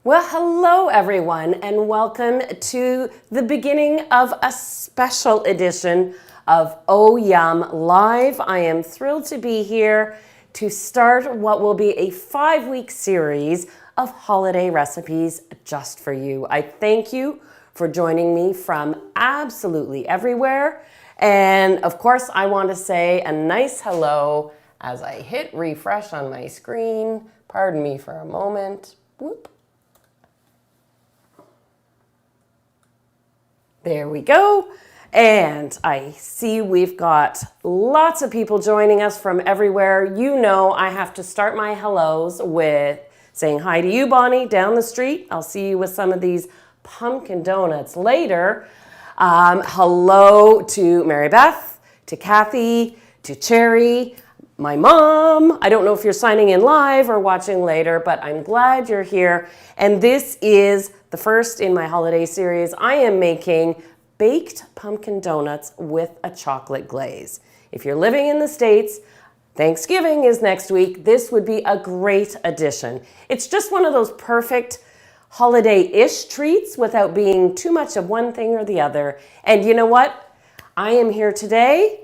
Well, hello everyone, and welcome to the beginning of a special edition of Oh Yum Live. I am thrilled to be here to start what will be a 5-week series of holiday recipes just for you. I thank you for joining me from absolutely everywhere. And of course, I want to say a nice hello as I hit refresh on my screen. Pardon me for a moment. Whoop. There we go. And I see we've got lots of people joining us from everywhere. You know I have to start my hellos with saying hi to you, Bonnie, down the street. I'll see you with some of these pumpkin donuts later. Hello to Mary Beth, to Kathy, to Cherry, my mom. I don't know if you're signing in live or watching later, but I'm glad you're here. And this is the first in my holiday series. I am making baked pumpkin donuts with a chocolate glaze. If you're living in the States, Thanksgiving is next week. This would be a great addition. It's just one of those perfect holiday-ish treats without being too much of one thing or the other. And you know what? I am here today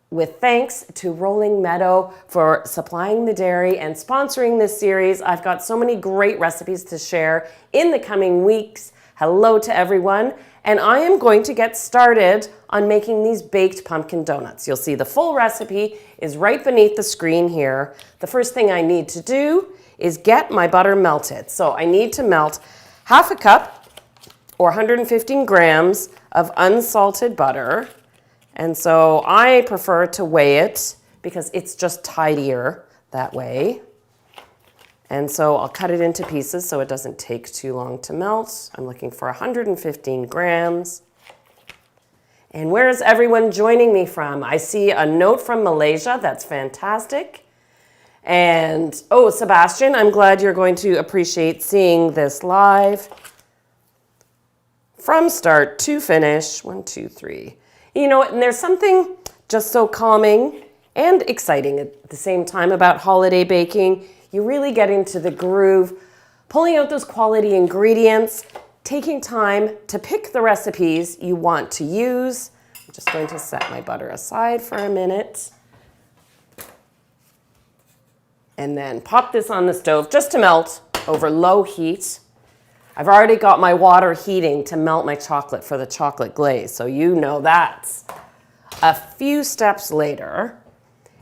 with thanks to Rolling Meadows for supplying the dairy and sponsoring this series. I've got so many great recipes to share in the coming weeks. Hello to everyone. And I am going to get started on making these baked pumpkin donuts. You'll see the full recipe is right beneath the screen here. The first thing I need to do is get my butter melted. So I need to melt half a cup or 115 grams of unsalted butter. And so I prefer to weigh it because it's just tidier that way. And so I'll cut it into pieces so it doesn't take too long to melt. I'm looking for 115 grams. And where is everyone joining me from? I see a note from Malaysia. That's fantastic. And, oh, Sebastian, I'm glad you're going to appreciate seeing this live. From start to finish, 1, 2, 3. You know, and there's something just so calming and exciting at the same time about holiday baking. You really get into the groove, pulling out those quality ingredients, taking time to pick the recipes you want to use. I'm just going to set my butter aside for a minute. And then pop this on the stove just to melt over low heat. I've already got my water heating to melt my chocolate for the chocolate glaze, so you know that's a few steps later.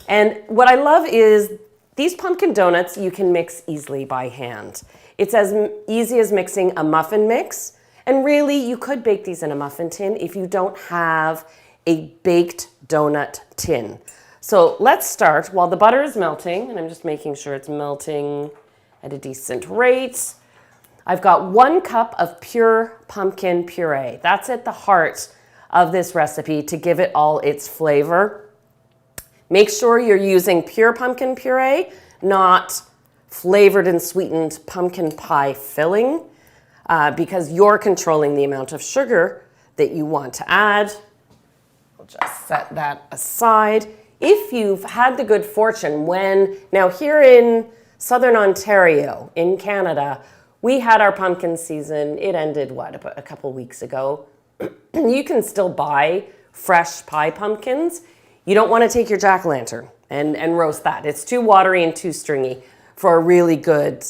And what I love is these pumpkin donuts you can mix easily by hand. It's as easy as mixing a muffin mix, and really you could bake these in a muffin tin if you don't have a baked donut tin. So let's start while the butter is melting, and I'm just making sure it's melting at a decent rate. I've got 1 cup of pure pumpkin puree. That's at the heart of this recipe to give it all its flavor. Make sure you're using pure pumpkin puree, not flavored and sweetened pumpkin pie filling, because you're controlling the amount of sugar that you want to add. We'll just set that aside. If you've had the good fortune now here in Southern Ontario, in Canada, we had our pumpkin season. It ended, about a couple weeks ago. You can still buy fresh pie pumpkins. You don't want to take your jack-o'-lantern and roast that. It's too watery and too stringy for a really good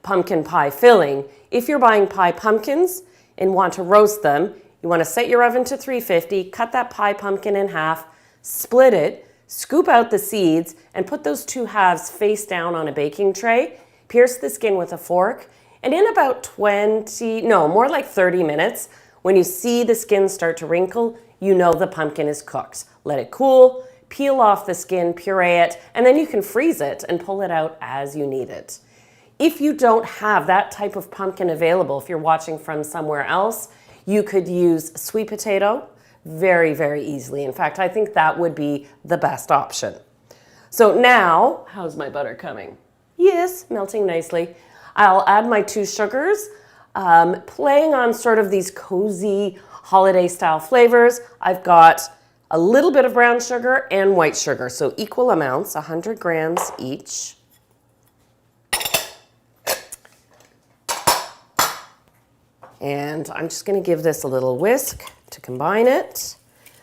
pumpkin pie filling. If you're buying pie pumpkins and want to roast them, you want to set your oven to 350, cut that pie pumpkin in half, split it, scoop out the seeds, and put those 2 halves face down on a baking tray. Pierce the skin with a fork, and in about 30 minutes, when you see the skin start to wrinkle, you know the pumpkin is cooked. Let it cool, peel off the skin, puree it, and then you can freeze it and pull it out as you need it. If you don't have that type of pumpkin available, if you're watching from somewhere else, you could use sweet potato very, very easily. In fact, I think that would be the best option. So now, how's my butter coming? Yes, melting nicely. I'll add my 2 sugars, playing on sort of these cozy holiday style flavors. I've got a little bit of brown sugar and white sugar, so equal amounts, 100 grams each. And I'm just going to give this a little whisk to combine it.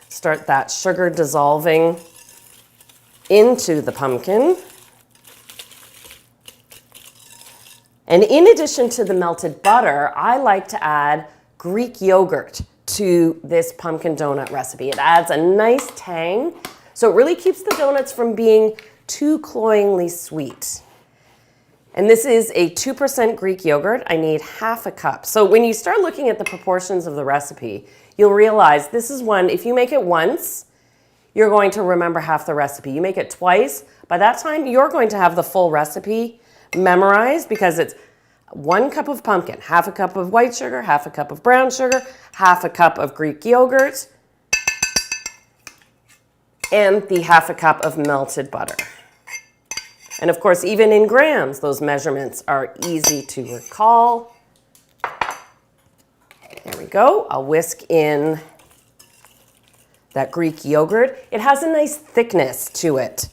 Start that sugar dissolving into the pumpkin. And in addition to the melted butter, I like to add Greek yogurt to this pumpkin donut recipe. It adds a nice tang, so it really keeps the donuts from being too cloyingly sweet. And this is a 2% Greek yogurt. I need half a cup. So when you start looking at the proportions of the recipe, you'll realize this is one, if you make it once, you're going to remember half the recipe. You make it twice, by that time, you're going to have the full recipe memorized because it's 1 cup of pumpkin, half a cup of white sugar, half a cup of brown sugar, half a cup of Greek yogurt, and the half a cup of melted butter. And of course, even in grams, those measurements are easy to recall. There we go. I'll whisk in that Greek yogurt. It has a nice thickness to it,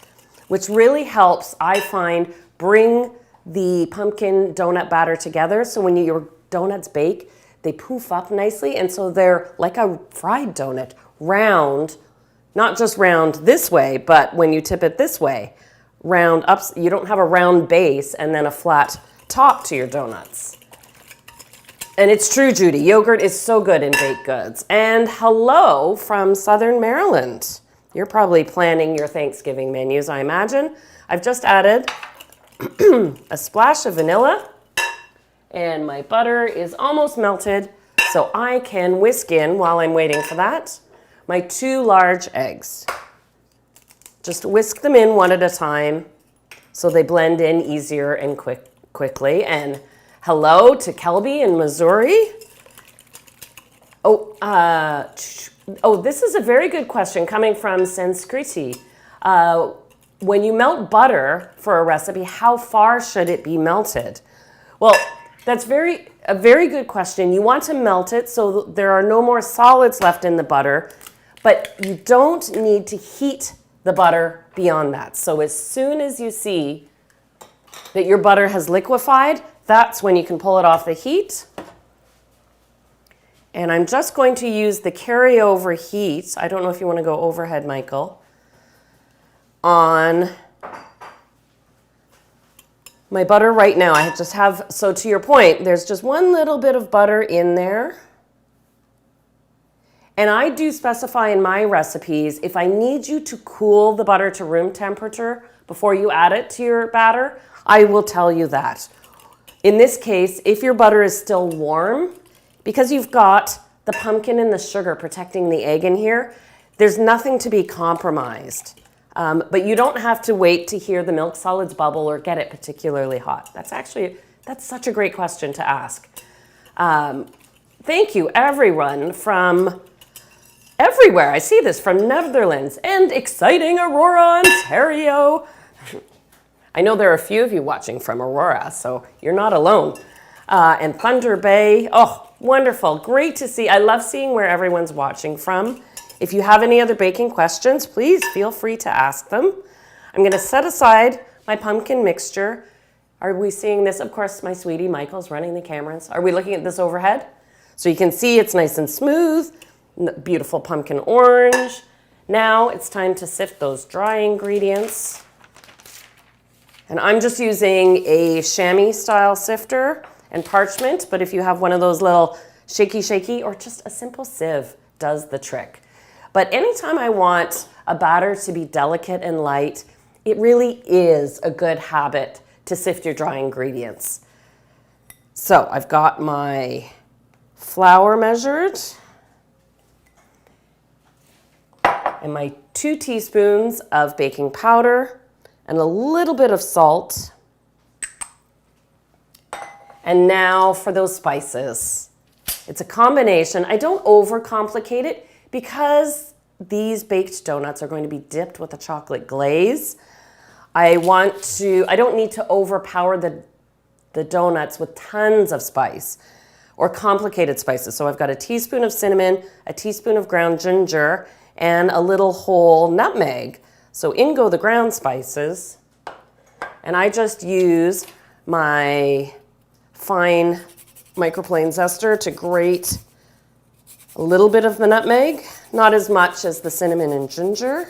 which really helps, I find, bring the pumpkin donut batter together. So when your donuts bake, they poof up nicely. And so they're like a fried donut, round, not just round this way, but when you tip it this way, round up. You don't have a round base and then a flat top to your donuts. And it's true, Judy, yogurt is so good in baked goods. And hello from Southern Maryland. You're probably planning your Thanksgiving menus, I imagine. I've just added a splash of vanilla, and my butter is almost melted, so I can whisk in, while I'm waiting for that, my 2 large eggs. Just whisk them in one at a time so they blend in easier and quickly. And hello to Kelby in Missouri. This is a very good question coming from Sanskriti. When you melt butter for a recipe, how far should it be melted? Well, that's a very good question. You want to melt it so there are no more solids left in the butter, but you don't need to heat the butter beyond that. So as soon as you see that your butter has liquefied, that's when you can pull it off the heat. And I'm just going to use the carryover heat. I don't know if you want to go overhead, Michael, on my butter right now. I just have, so to your point, there's just one little bit of butter in there. And I do specify in my recipes, if I need you to cool the butter to room temperature before you add it to your batter, I will tell you that. In this case, if your butter is still warm, because you've got the pumpkin and the sugar protecting the egg in here, there's nothing to be compromised. But you don't have to wait to hear the milk solids bubble or get it particularly hot. That's such a great question to ask. Thank you, everyone from everywhere. I see this from Netherlands and exciting Aurora, Ontario. I know there are a few of you watching from Aurora, so you're not alone. And Thunder Bay, oh, wonderful, great to see. I love seeing where everyone's watching from. If you have any other baking questions, please feel free to ask them. I'm gonna set aside my pumpkin mixture. Are we seeing this? Of course, my sweetie Michael's running the cameras. Are we looking at this overhead? So you can see it's nice and smooth, beautiful pumpkin orange. Now it's time to sift those dry ingredients. And I'm just using a chamois style sifter and parchment, but if you have one of those little shaky, or just a simple sieve does the trick. But anytime I want a batter to be delicate and light, it really is a good habit to sift your dry ingredients. So I've got my flour measured and my 2 teaspoons of baking powder and a little bit of salt. And now for those spices. It's a combination. I don't overcomplicate it because these baked donuts are going to be dipped with a chocolate glaze. I don't need to overpower the donuts with tons of spice or complicated spices. So I've got a teaspoon of cinnamon, a teaspoon of ground ginger, and a little whole nutmeg. So in go the ground spices, and I just use my fine microplane zester to grate a little bit of the nutmeg, not as much as the cinnamon and ginger.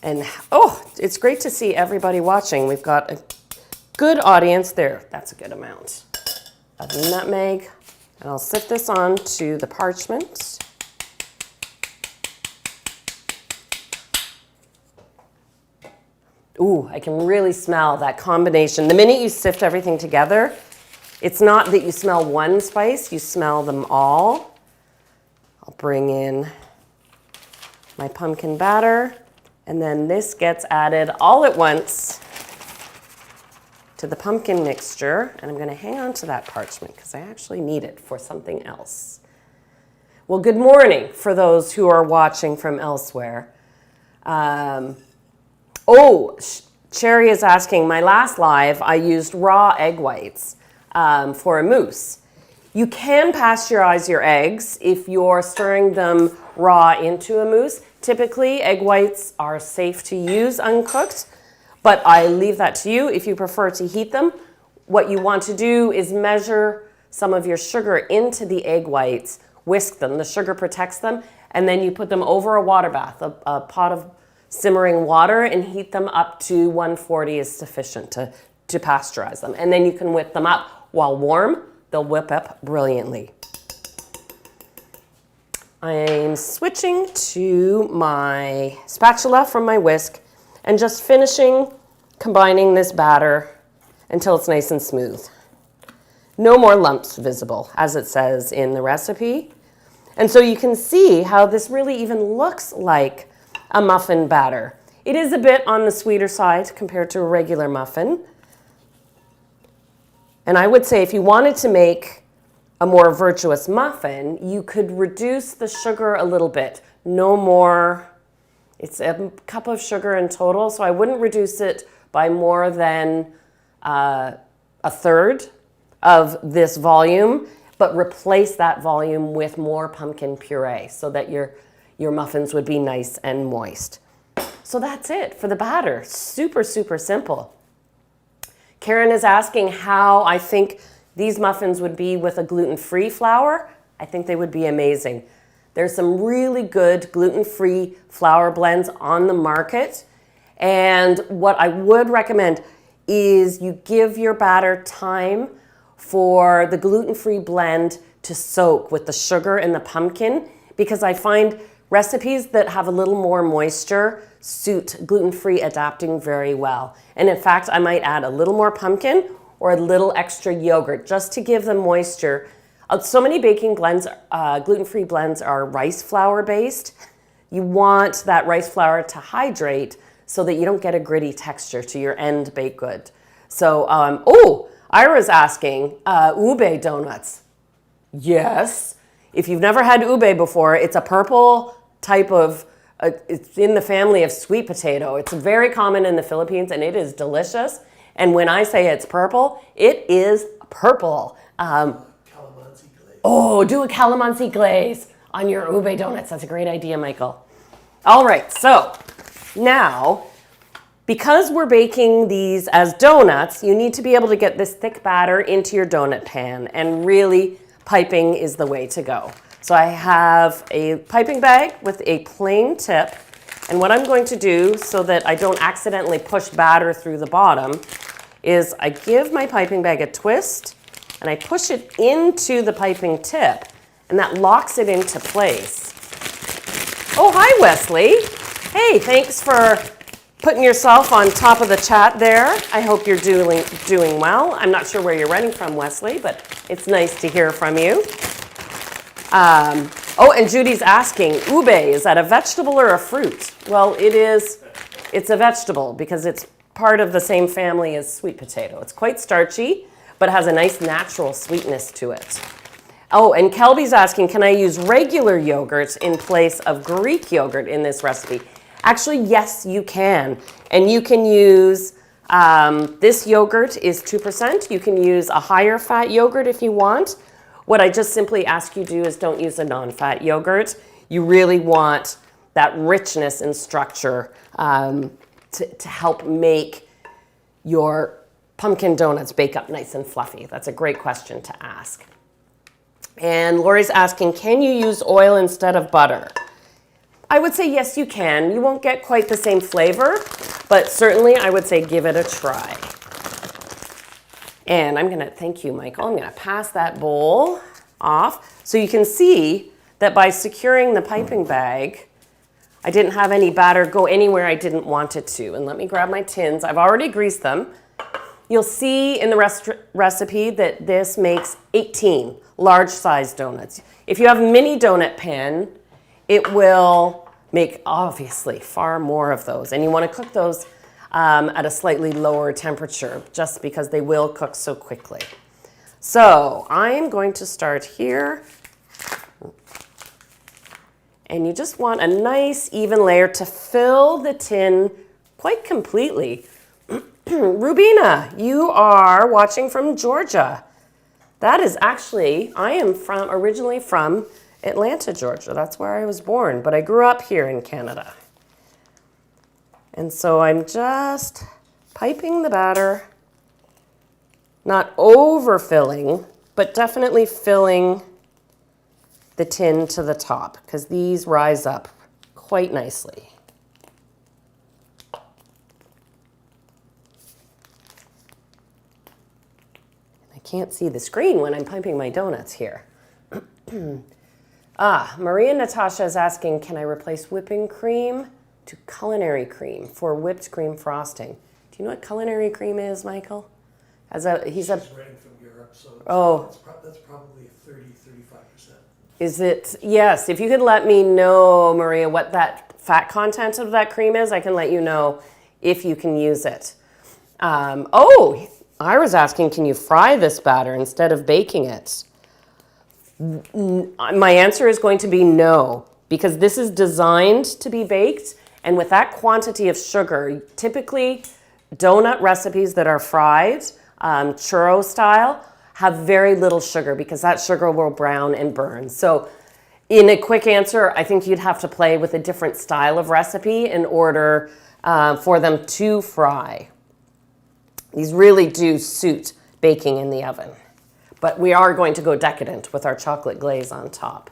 And oh, it's great to see everybody watching. We've got a good audience there. That's a good amount of nutmeg. And I'll sift this on to the parchment. Ooh, I can really smell that combination. The minute you sift everything together, it's not that you smell one spice, you smell them all. I'll bring in my pumpkin batter, and then this gets added all at once to the pumpkin mixture, and I'm going to hang on to that parchment because I actually need it for something else. Well, good morning for those who are watching from elsewhere. Sherry is asking, my last live, I used raw egg whites for a mousse. You can pasteurize your eggs if you're stirring them raw into a mousse. Typically, egg whites are safe to use uncooked, but I leave that to you. If you prefer to heat them, what you want to do is measure some of your sugar into the egg whites, whisk them, the sugar protects them, and then you put them over a water bath, a pot of simmering water, and heat them up to 140 is sufficient to pasteurize them. And then you can whip them up while warm. They'll whip up brilliantly. I'm switching to my spatula from my whisk and just finishing combining this batter until it's nice and smooth. No more lumps visible, as it says in the recipe. And so you can see how this really even looks like a muffin batter. It is a bit on the sweeter side compared to a regular muffin. And I would say if you wanted to make a more virtuous muffin, you could reduce the sugar a little bit. No more, it's a cup of sugar in total, so I wouldn't reduce it by more than a third of this volume, but replace that volume with more pumpkin puree so that your muffins would be nice and moist. So that's it for the batter. Super, super simple. Karen is asking how I think these muffins would be with a gluten-free flour. I think they would be amazing. There's some really good gluten-free flour blends on the market. And what I would recommend is you give your batter time for the gluten-free blend to soak with the sugar and the pumpkin, because I find recipes that have a little more moisture suit gluten-free adapting very well. And in fact, I might add a little more pumpkin or a little extra yogurt just to give them moisture. So many baking blends, gluten-free blends are rice flour based. You want that rice flour to hydrate so that you don't get a gritty texture to your end baked good. So, Ira's asking, ube donuts. Yes. If you've never had ube before, it's a purple type of, it's in the family of sweet potato. It's very common in the Philippines and it is delicious. And when I say it's purple, it is purple. Calamansi glaze. Oh, do a calamansi glaze on your ube donuts. That's a great idea, Michael. All right, so now, because we're baking these as donuts, you need to be able to get this thick batter into your donut pan, and really piping is the way to go. So I have a piping bag with a plain tip, and what I'm going to do so that I don't accidentally push batter through the bottom is I give my piping bag a twist and I push it into the piping tip, and that locks it into place. Oh, hi, Wesley. Hey, thanks for putting yourself on top of the chat there. I hope you're doing well. I'm not sure where you're running from, Wesley, but it's nice to hear from you. And Judy's asking, ube, is that a vegetable or a fruit? Well, it's a vegetable because it's part of the same family as sweet potato. It's quite starchy, but has a nice natural sweetness to it. Oh, and Kelby's asking, can I use regular yogurt in place of Greek yogurt in this recipe? Actually, yes, you can. And you can use, this yogurt is 2%. You can use a higher fat yogurt if you want. What I just simply ask you to do is don't use a non-fat yogurt. You really want that richness and structure to help make your pumpkin donuts bake up nice and fluffy? That's a great question to ask. And Lori's asking, can you use oil instead of butter? I would say yes, you can. You won't get quite the same flavor, but certainly I would say give it a try. And I'm gonna, thank you, Michael. I'm gonna pass that bowl off so you can see that by securing the piping bag, I didn't have any batter go anywhere I didn't want it to. And let me grab my tins. I've already greased them. You'll see in the recipe that this makes 18 large size donuts. If you have a mini donut pan, it will make obviously far more of those. And you want to cook those at a slightly lower temperature just because they will cook so quickly. So I'm going to start here. And you just want a nice even layer to fill the tin quite completely. Rubina, you are watching from Georgia. That is actually, I am originally from Atlanta, Georgia. That's where I was born, but I grew up here in Canada. And so I'm just piping the batter, not overfilling, but definitely filling the tin to the top because these rise up quite nicely. I can't see the screen when I'm piping my donuts here. Maria Natasha is asking, can I replace whipping cream to culinary cream for whipped cream frosting? Do you know what culinary cream is, Michael? She's writing from Europe, so that's probably 30-35%. Is it? Yes. If you could let me know, Maria, what that fat content of that cream is, I can let you know if you can use it. I was asking, can you fry this batter instead of baking it? My answer is going to be no, because this is designed to be baked, and with that quantity of sugar, typically donut recipes that are fried, churro style, have very little sugar because that sugar will brown and burn. So in a quick answer, I think you'd have to play with a different style of recipe in order for them to fry. These really do suit baking in the oven. But we are going to go decadent with our chocolate glaze on top.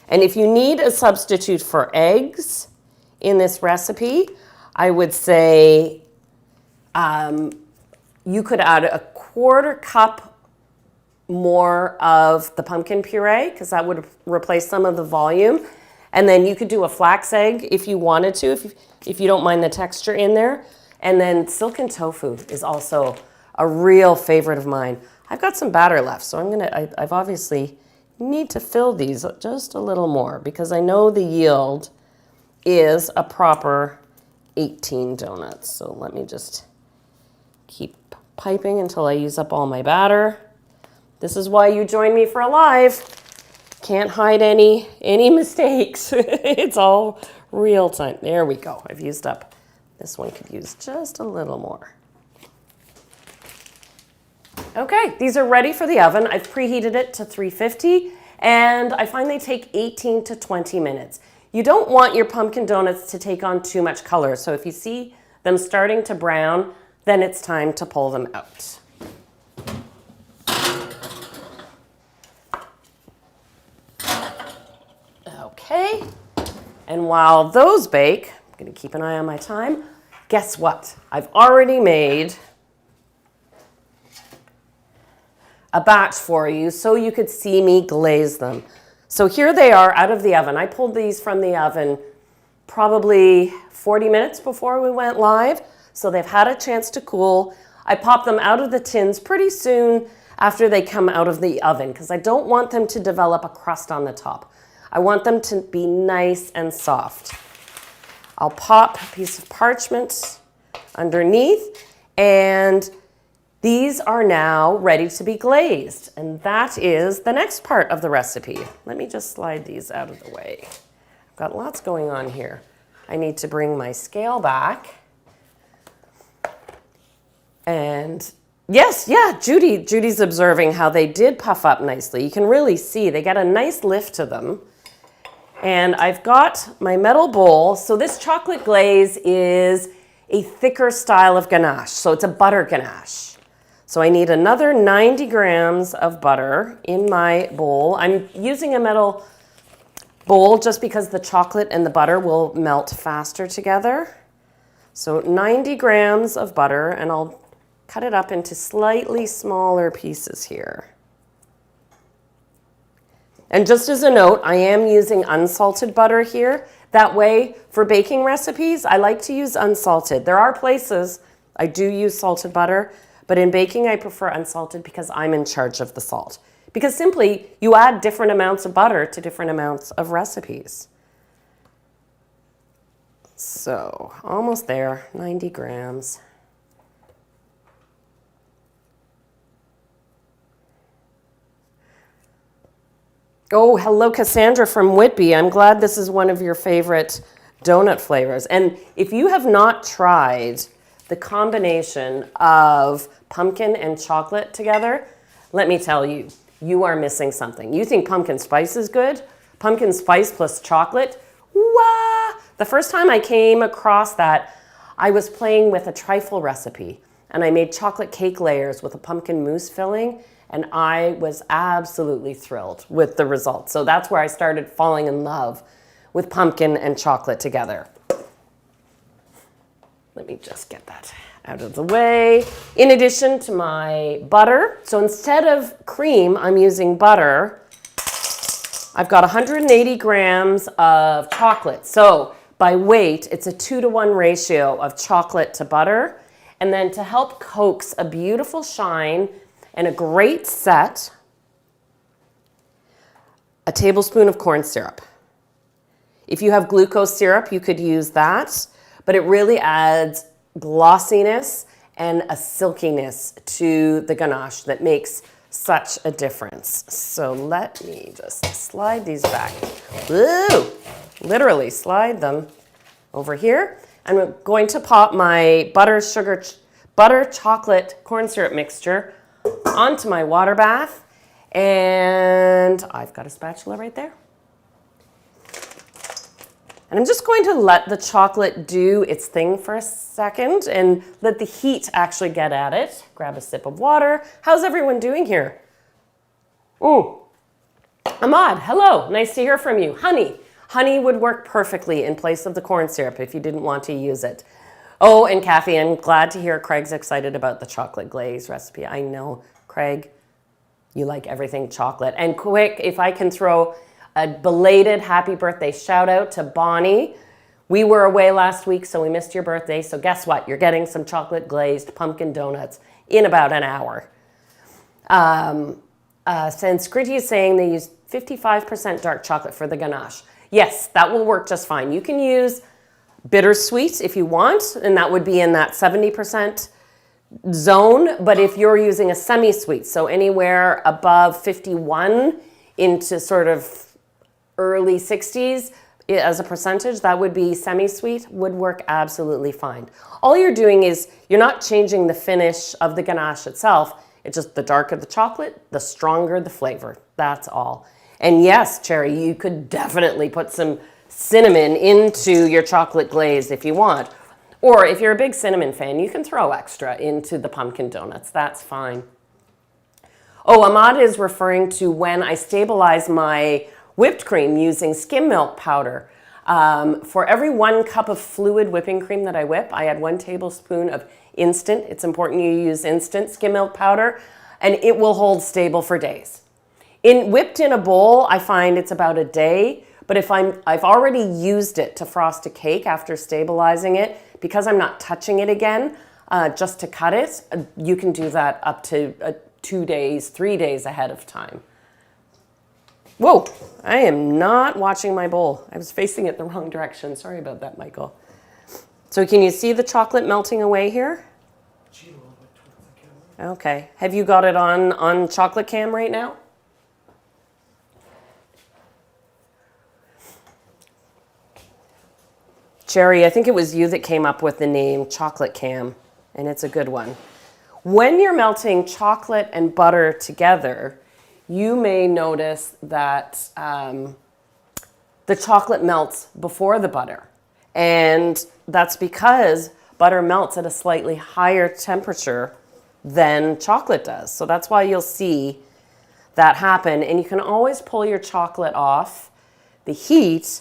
And if you need a substitute for eggs in this recipe, I would say you could add a 1/4 cup more of the pumpkin puree because that would replace some of the volume. And then you could do a flax egg if you wanted to, if you don't mind the texture in there. And then silken tofu is also a real favorite of mine. I've got some batter left, so I've obviously need to fill these just a little more because I know the yield is a proper 18 donuts. So let me just keep piping until I use up all my batter. This is why you join me for a live. Can't hide any mistakes. It's all real time. There we go. I've used up. This one could use just a little more. Okay, these are ready for the oven. I've preheated it to 350, and I find they take 18 to 20 minutes. You don't want your pumpkin donuts to take on too much color, so if you see them starting to brown, then it's time to pull them out. Okay, and while those bake, I'm gonna keep an eye on my time. Guess what? I've already made a batch for you so you could see me glaze them. So here they are out of the oven. I pulled these from the oven probably 40 minutes before we went live, so they've had a chance to cool. I pop them out of the tins pretty soon after they come out of the oven because I don't want them to develop a crust on the top. I want them to be nice and soft. I'll pop a piece of parchment underneath, and these are now ready to be glazed, and that is the next part of the recipe. Let me just slide these out of the way. I've got lots going on here. I need to bring my scale back. And yes, yeah, Judy's observing how they did puff up nicely. You can really see they got a nice lift to them. And I've got my metal bowl. So this chocolate glaze is a thicker style of ganache. So it's a butter ganache. So I need another 90 grams of butter in my bowl. I'm using a metal bowl just because the chocolate and the butter will melt faster together. So 90 grams of butter, and I'll cut it up into slightly smaller pieces here. And just as a note, I am using unsalted butter here. That way, for baking recipes, I like to use unsalted. There are places I do use salted butter, but in baking, I prefer unsalted because I'm in charge of the salt. Because simply, you add different amounts of butter to different amounts of recipes. So, almost there, 90 grams. Oh, hello, Cassandra from Whitby. I'm glad this is one of your favorite donut flavors. And if you have not tried the combination of pumpkin and chocolate together, let me tell you, you are missing something. You think pumpkin spice is good? Pumpkin spice plus chocolate? Wah! The first time I came across that, I was playing with a trifle recipe, and I made chocolate cake layers with a pumpkin mousse filling, and I was absolutely thrilled with the results. So that's where I started falling in love with pumpkin and chocolate together. Let me just get that out of the way. In addition to my butter, so instead of cream, I'm using butter. I've got 180 grams of chocolate. So by weight, it's a 2-to-1 ratio of chocolate to butter. And then to help coax a beautiful shine and a great set, a tablespoon of corn syrup. If you have glucose syrup, you could use that, but it really adds glossiness and a silkiness to the ganache that makes such a difference. So let me just slide these back. Woo! Literally slide them over here. I'm going to pop my butter chocolate corn syrup mixture onto my water bath, and I've got a spatula right there. And I'm just going to let the chocolate do its thing for a second and let the heat actually get at it. Grab a sip of water. How's everyone doing here? Ooh. Ahmad, hello. Nice to hear from you. Honey. Honey would work perfectly in place of the corn syrup if you didn't want to use it. Oh, and Kathy, I'm glad to hear Craig's excited about the chocolate glaze recipe. I know, Craig, you like everything chocolate. And quick, if I can throw a belated happy birthday shout out to Bonnie. We were away last week, so we missed your birthday. So guess what? You're getting some chocolate glazed pumpkin donuts in about an hour. Since Gritty is saying they use 55% dark chocolate for the ganache. Yes, that will work just fine. You can use bittersweet if you want, and that would be in that 70% zone. But if you're using a semi-sweet, so anywhere above 51 into sort of early 60s as a percentage, that would be semi-sweet, would work absolutely fine. All you're doing is you're not changing the finish of the ganache itself. It's just the darker the chocolate, the stronger the flavor. That's all. And yes, Cherry, you could definitely put some cinnamon into your chocolate glaze if you want. Or if you're a big cinnamon fan, you can throw extra into the pumpkin donuts. That's fine. Oh, Ahmad is referring to when I stabilize my whipped cream using skim milk powder. For every 1 cup of fluid whipping cream that I whip, I add 1 tablespoon of instant. It's important you use instant skim milk powder, and it will hold stable for days. Whipped in a bowl, I find it's about a day, but if I've already used it to frost a cake after stabilizing it, because I'm not touching it again, just to cut it, you can do that up to 2 days, 3 days ahead of time. Whoa, I am not watching my bowl. I was facing it the wrong direction. Sorry about that, Michael. So can you see the chocolate melting away here? Okay. Have you got it on chocolate cam right now? Cherry, I think it was you that came up with the name Chocolate Cam, and it's a good one. When you're melting chocolate and butter together, you may notice that the chocolate melts before the butter. And that's because butter melts at a slightly higher temperature than chocolate does. So that's why you'll see that happen. And you can always pull your chocolate off the heat.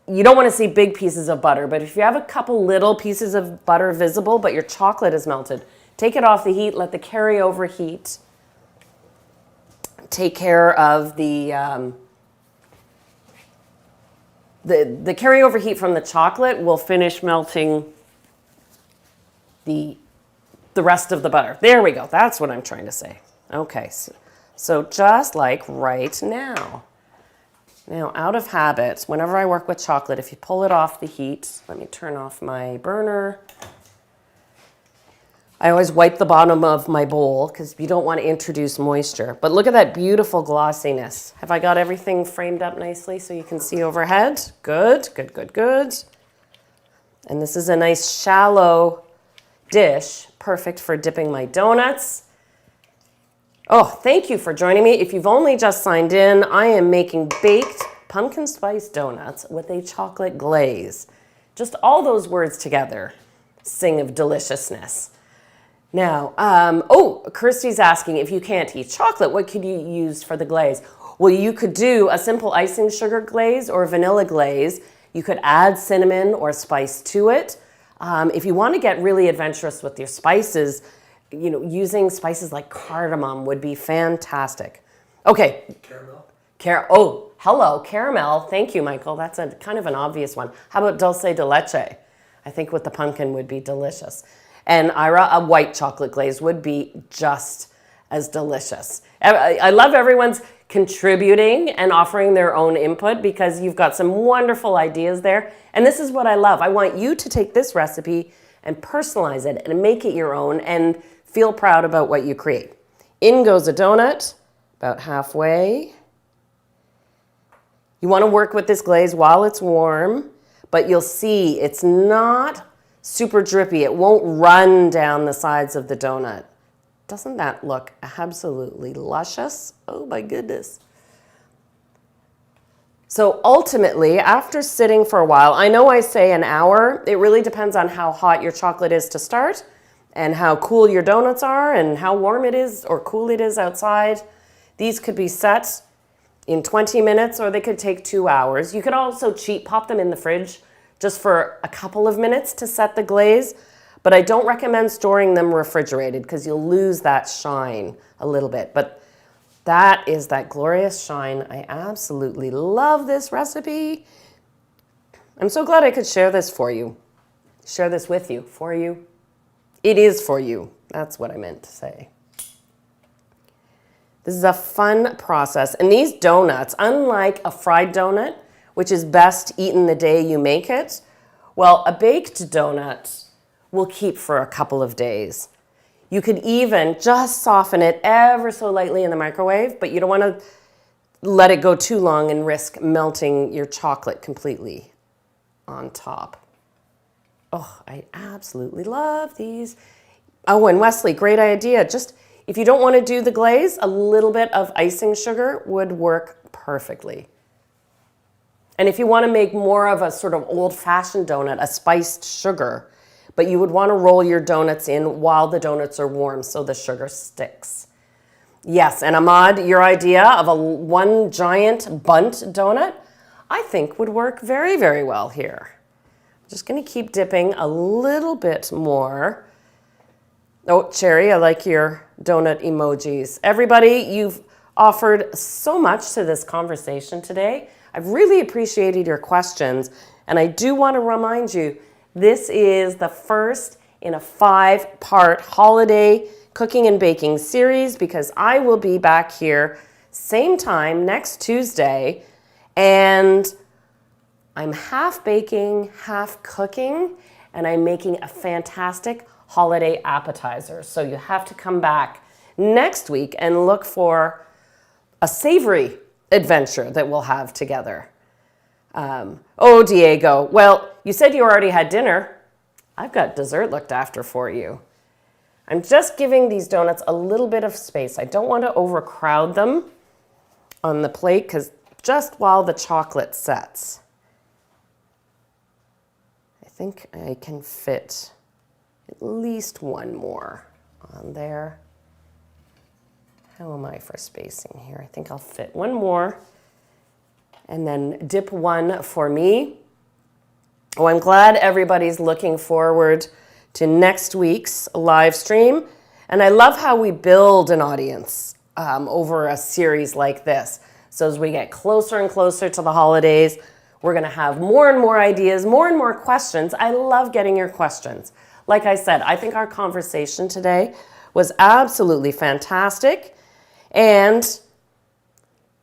You don't want to see big pieces of butter, but if you have a couple little pieces of butter visible, but your chocolate is melted, take it off the heat, let the carryover heat take care of the carryover heat from the chocolate will finish melting the rest of the butter. There we go. That's what I'm trying to say. Okay, so just like right now. Now, out of habit, whenever I work with chocolate, if you pull it off the heat, let me turn off my burner. I always wipe the bottom of my bowl because you don't want to introduce moisture. But look at that beautiful glossiness. Have I got everything framed up nicely so you can see overhead? Good, good, good, good. And this is a nice shallow dish, perfect for dipping my donuts. Oh, thank you for joining me. If you've only just signed in, I am making baked pumpkin spice donuts with a chocolate glaze. Just all those words together sing of deliciousness. Now, Kirsty's asking if you can't eat chocolate, what could you use for the glaze? Well, you could do a simple icing sugar glaze or vanilla glaze. You could add cinnamon or spice to it. If you want to get really adventurous with your spices, you know, using spices like cardamom would be fantastic. Okay. Caramel? Hello, caramel. Thank you, Michael. That's a kind of an obvious one. How about dulce de leche? I think with the pumpkin would be delicious. And Ira, a white chocolate glaze would be just as delicious. I love everyone's contributing and offering their own input because you've got some wonderful ideas there. And this is what I love. I want you to take this recipe and personalize it and make it your own and feel proud about what you create. In goes a donut, about halfway. You want to work with this glaze while it's warm, but you'll see it's not super drippy. It won't run down the sides of the donut. Doesn't that look absolutely luscious? Oh my goodness. So ultimately, after sitting for a while, I know I say an hour, it really depends on how hot your chocolate is to start and how cool your donuts are and how warm it is or cool it is outside. These could be set in 20 minutes or they could take 2 hours. You could also pop them in the fridge just for a couple of minutes to set the glaze, but I don't recommend storing them refrigerated because you'll lose that shine a little bit. But that is that glorious shine. I absolutely love this recipe. I'm so glad I could share this for you. Share this with you, for you. It is for you. That's what I meant to say. This is a fun process. And these donuts, unlike a fried donut, which is best eaten the day you make it, well, a baked donut will keep for a couple of days. You could even just soften it ever so lightly in the microwave, but you don't want to let it go too long and risk melting your chocolate completely on top. Oh, I absolutely love these. Oh, and Wesley, great idea. Just if you don't want to do the glaze, a little bit of icing sugar would work perfectly. And if you want to make more of a sort of old-fashioned donut, a spiced sugar, but you would want to roll your donuts in while the donuts are warm so the sugar sticks. Yes, and Ahmad, your idea of one giant bunt donut, I think would work very, very well here. I'm just going to keep dipping a little bit more. Oh, Cherry, I like your donut emojis. Everybody, you've offered so much to this conversation today. I've really appreciated your questions, and I do want to remind you, this is the first in a 5-part holiday cooking and baking series because I will be back here same time next Tuesday, and I'm half baking, half cooking, and I'm making a fantastic holiday appetizer. So you have to come back next week and look for a savory adventure that we'll have together. Oh, Diego, well, you said you already had dinner. I've got dessert looked after for you. I'm just giving these donuts a little bit of space. I don't want to overcrowd them on the plate because just while the chocolate sets. I think I can fit at least one more on there. How am I for spacing here? I think I'll fit one more and then dip one for me. Oh, I'm glad everybody's looking forward to next week's live stream. And I love how we build an audience over a series like this. So as we get closer and closer to the holidays, we're gonna have more and more ideas, more and more questions. I love getting your questions. Like I said, I think our conversation today was absolutely fantastic. And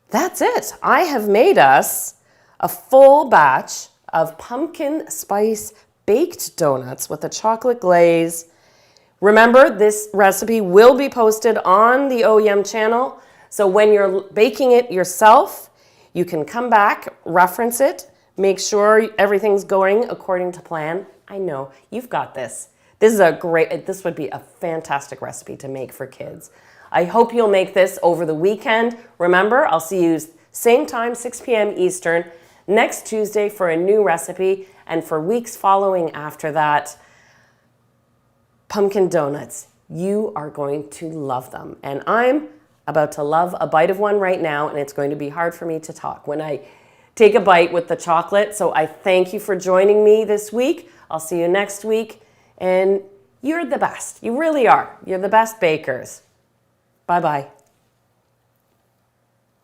that's it. I have made us a full batch of pumpkin spice baked donuts with a chocolate glaze. Remember, this recipe will be posted on the OEM channel. So when you're baking it yourself, you can come back, reference it, make sure everything's going according to plan. I know, you've got this. This would be a fantastic recipe to make for kids. I hope you'll make this over the weekend. Remember, I'll see you same time, 6 p.m. Eastern, next Tuesday for a new recipe, and for weeks following after that, pumpkin donuts. You are going to love them. And I'm about to love a bite of one right now, and it's going to be hard for me to talk when I take a bite with the chocolate. So I thank you for joining me this week. I'll see you next week, and you're the best. You really are. You're the best bakers. Bye-bye.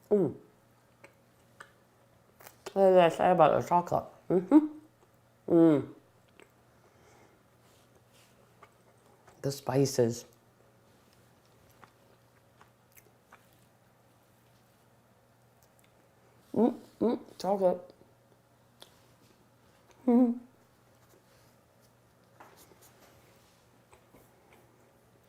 What did I say about the chocolate? The spices. Chocolate.